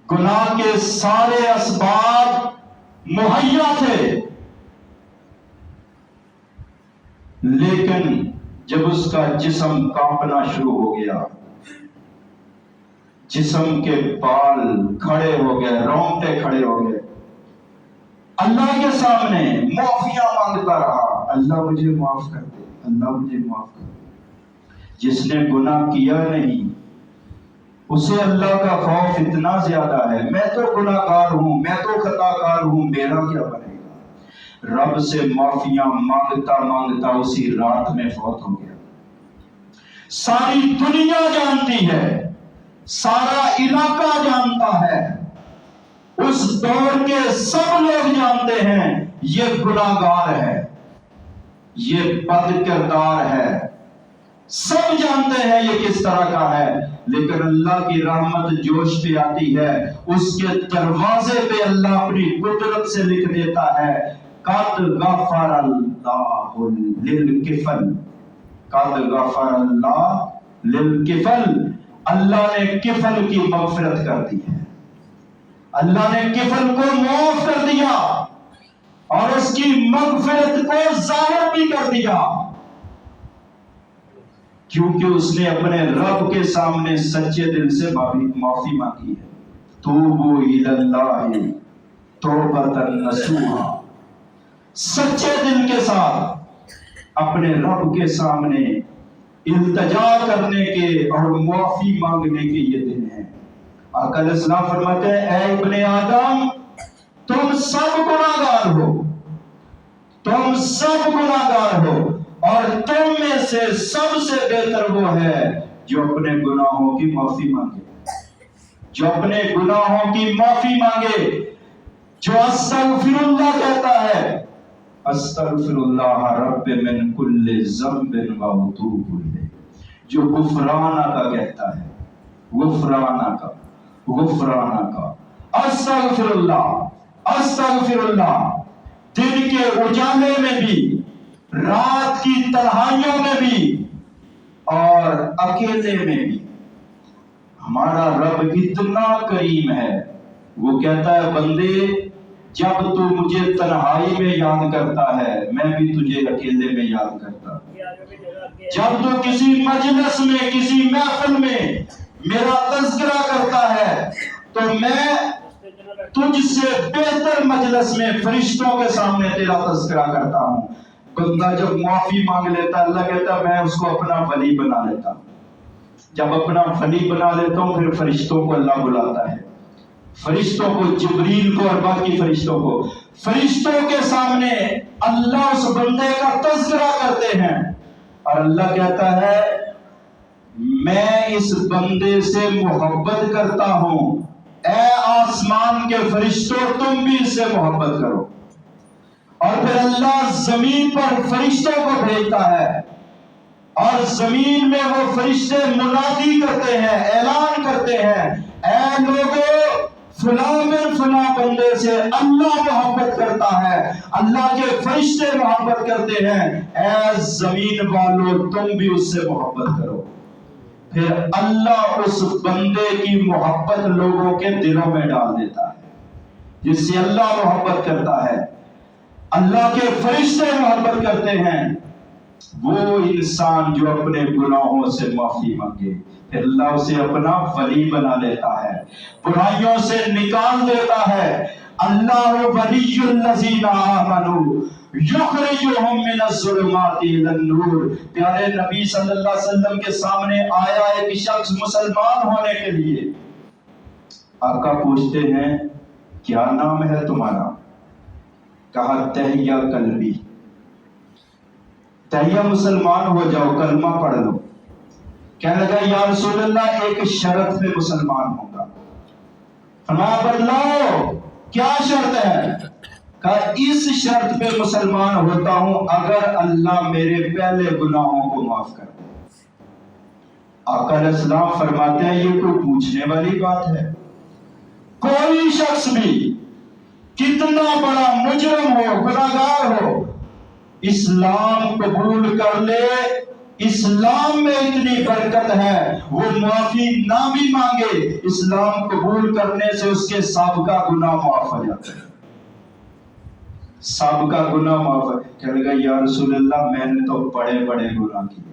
Speaker 1: گناہ کے سارے اسباب مہیا تھے، لیکن جب اس کا جسم کانپنا شروع ہو گیا، جسم کے بال کھڑے ہو گئے، رونگٹے کھڑے ہو گئے، اللہ کے سامنے معافیاں مانگتا رہا، اللہ مجھے معاف کر دے، اللہ مجھے معاف کر دے. جس نے گناہ کیا نہیں اسے اللہ کا خوف اتنا زیادہ ہے، میں تو گناہ گار ہوں، میں تو خطا کار ہوں، میرا کیا بنے گا. رب سے معافیاں مانگتا مانگتا اسی رات میں فوت ہو گیا. ساری دنیا جانتی ہے، سارا علاقہ جانتا ہے، اس دور کے سب لوگ جانتے ہیں یہ گناہگار ہے، یہ بد کردار ہے، سب جانتے ہیں یہ کس طرح کا ہے، لیکن اللہ کی رحمت جوش پہ آتی ہے، اس کے دروازے پہ اللہ اپنی قدرت سے لکھ دیتا ہے قد غفر اللہ للکفل، قد غفر اللہ للکفل، اللہ نے کفل کی مغفرت کر دی ہے، اللہ نے کفل کو معاف کر دیا اور اس کی مغفرت کو ظاہر بھی کر دیا، کیونکہ اس نے اپنے رب کے سامنے سچے دل سے معافی مانگی ہے۔ توبوا الی اللہ توبۃ نصوحا، سچے دل کے ساتھ اپنے رب کے سامنے التجا کرنے کے اور معافی مانگنے کے یہ دن ہیں۔ آقا علیہ السلام فرماتے ہیں اے ابن آدم تم سب گناہگار ہو، تم سب گناہگار ہو، اور تم میں سے سب سے بہتر وہ ہے جو اپنے گناہوں کی معافی مانگے، جو اپنے گناہوں کی معافی مانگے، جو استغفر اللہ کہتا ہے، استغفر اللہ رب من کل ذنب واتوب الیہ، جو غفرانہ کا کہتا ہے، غفرانہ کا، غفرانہ کا، استغفر اللہ، دن کے اجالے میں بھی، رات کی تنہائیوں میں بھی اور اکیلے میں بھی۔ ہمارا رب اتنا کریم ہے، وہ کہتا ہے بندے جب تو مجھے تنہائی میں یاد کرتا ہے میں بھی تجھے اکیلے میں یاد کرتا ہوں، جب تو کسی مجلس میں کسی محفل میں میرا تذکرہ کرتا ہے تو میں تجھ سے بہتر مجلس میں فرشتوں کے سامنے تیرا تذکرہ کرتا ہوں۔ بندہ جب معافی مانگ لیتا ہے اللہ کہتا ہے میں اس کو اپنا ولی بنا لیتا ہوں، جب اپنا ولی بنا لیتا ہوں پھر فرشتوں کو اللہ بلاتا ہے، فرشتوں کو، جبریل کو اور باقی فرشتوں کو، فرشتوں کے سامنے اللہ اس بندے کا تذکرہ کرتے ہیں اور اللہ کہتا ہے میں اس بندے سے محبت کرتا ہوں، اے آسمان کے فرشتوں تم بھی اس سے محبت کرو، اور پھر اللہ زمین پر فرشتوں کو بھیجتا ہے اور زمین میں وہ فرشتے منادی کرتے ہیں، اعلان کرتے ہیں اے لوگو فلاں من فلاں بندے سے اللہ محبت کرتا ہے، اللہ کے فرشتے محبت کرتے ہیں، اے زمین والو تم بھی اس سے محبت کرو۔ پھر اللہ اس بندے کی محبت لوگوں کے دلوں میں ڈال دیتا ہے، جس سے اللہ محبت کرتا ہے، اللہ کے فرشتے محبت کرتے ہیں، وہ انسان جو اپنے گناہوں سے معافی مانگے پھر اللہ اسے اپنا ولی بنا لیتا ہے، برائیوں سے نکال دیتا ہے۔ اللہ ولی الذین آمنوا یخرجہم من الظلمات الی النور۔ پیارے نبی صلی اللہ علیہ وسلم کے سامنے آیا ایک شخص مسلمان ہونے کے لیے، آقا پوچھتے ہیں کیا نام ہے تمہارا؟ کہا تہیہ قلبی، تہیہ مسلمان ہو جاؤ، کلمہ پڑھ لو۔ کہنے لگا یا رسول اللہ ایک شرط پہ مسلمان ہوگا۔ فرمایا بتلاؤ کیا شرط ہے؟ کہا اس شرط پہ مسلمان ہوتا ہوں اگر اللہ میرے پہلے گناہوں کو معاف کر دے۔ آقا علیہ السلام فرماتے ہیں یہ کوئی پوچھنے والی بات ہے؟ کوئی شخص بھی کتنا بڑا مجرم ہو، گناہگار ہو، اسلام قبول کر لے، اسلام میں اتنی برکت ہے وہ معافی نہ بھی مانگے، اسلام قبول کرنے سے اس کے سابقہ گناہ معاف ہو جاتے ہیں، سابقہ گناہ معاف ہے۔ کہنے لگا یا رسول اللہ میں نے تو بڑے بڑے گناہ کیے،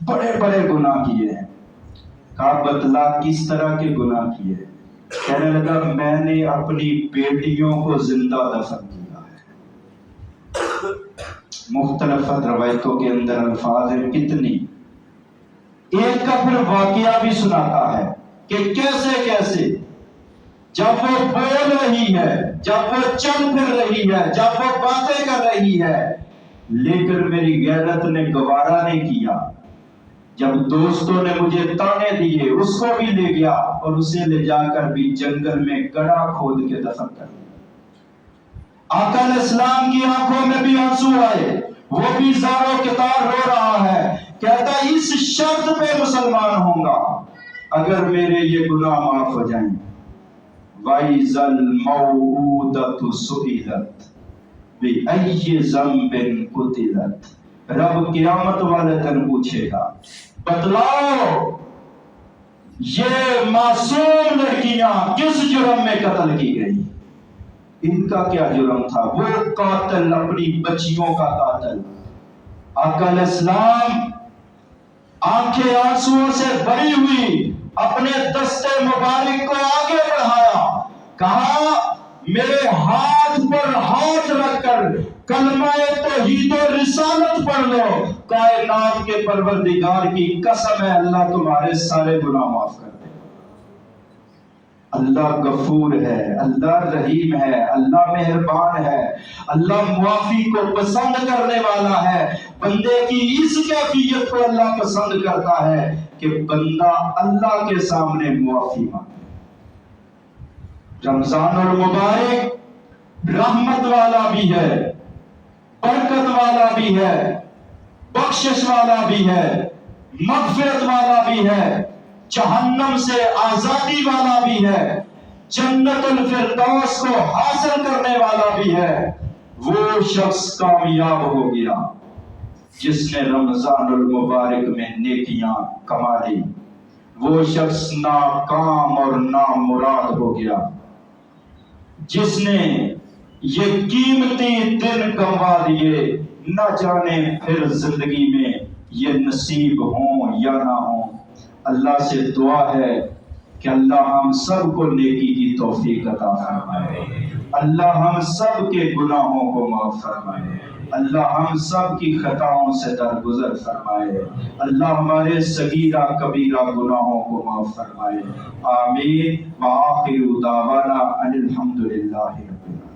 Speaker 1: بڑے بڑے گناہ کیے ہیں۔ کہا بتلا کس طرح کے گناہ کیے؟ کہنے لگا میں نے اپنی بیٹیوں کو زندہ دفن کیا ہے۔ مختلف روایتوں کے اندر الفاظ ہیں کتنی، ایک کا پھر واقعہ بھی سناتا ہے کہ کیسے کیسے جب وہ بول رہی ہے، جب وہ چل پھر رہی ہے، جب وہ باتیں کر رہی ہے، لیکن میری غیرت نے گوارا نہیں کیا جب دوستوں نے مجھے تانے دیے اس کو بھی لے گیا اور اسے لے جا کر بھی جنگل میں گڑھا کھود کے دفن کر دیا۔ آقا علیہ السلام کی آنکھوں میں بھی آنسو آئے، وہ بھی زار و کتار رو رہا ہے، کہتا اس شرط پہ مسلمان ہوں گا اگر میرے یہ گناہ معاف ہو جائیں۔ وَإِذَا الْمَوْءُودَةُ سُئِلَتْ بِأَيِّ ذَنبٍ قُتِلَتْ، رب قیامت والے دن پوچھے گا بتلاؤ یہ معصوم لڑکیاں کس جرم میں قتل کی گئی؟ ان کا کیا جرم تھا؟ وہ قاتل اپنی بچیوں کا قاتل۔ آقا علیہ السلام آنکھیں آنسوؤں سے بھری ہوئی اپنے دستے مبارک کو آگے بڑھایا، کہا میرے ہاتھ پر ہاتھ رکھ کر کلمہ توحید و رسالت پڑھ لو، کائنات کے پروردگار کی قسم ہے اللہ تمہارے سارے گناہ معاف کر دے۔ اللہ غفور ہے، اللہ رحیم ہے، اللہ مہربان ہے، اللہ معافی کو پسند کرنے والا ہے۔ بندے کی اس کیفیت کو اللہ پسند کرتا ہے کہ بندہ اللہ کے سامنے معافی مانگے۔ رمضان المبارک رحمت والا بھی ہے، برکت والا بھی ہے، بخشش والا بھی ہے، مغفرت والا بھی ہے، جہنم سے آزادی والا بھی ہے، جنت الفردوس کو حاصل کرنے والا بھی ہے۔ وہ شخص کامیاب ہو گیا جس نے رمضان المبارک میں نیکیاں کما لی، وہ شخص ناکام اور نامراد ہو گیا جس نے یہ قیمتی دن گنوا دیے، نہ جانے پھر زندگی میں یہ نصیب ہوں یا نہ ہوں۔ اللہ سے دعا ہے کہ اللہ ہم سب کو نیکی کی توفیق عطا فرمائے، اللہ ہم سب کے گناہوں کو معاف فرمائے، اللہ ہم سب کی خطاؤں سے درگزر فرمائے، اللہ ہمارے صغیرہ کبیرہ گناہوں کو معاف فرمائے۔ آمین۔ وآخر دعوانا ان الحمد للہ رب العالمین۔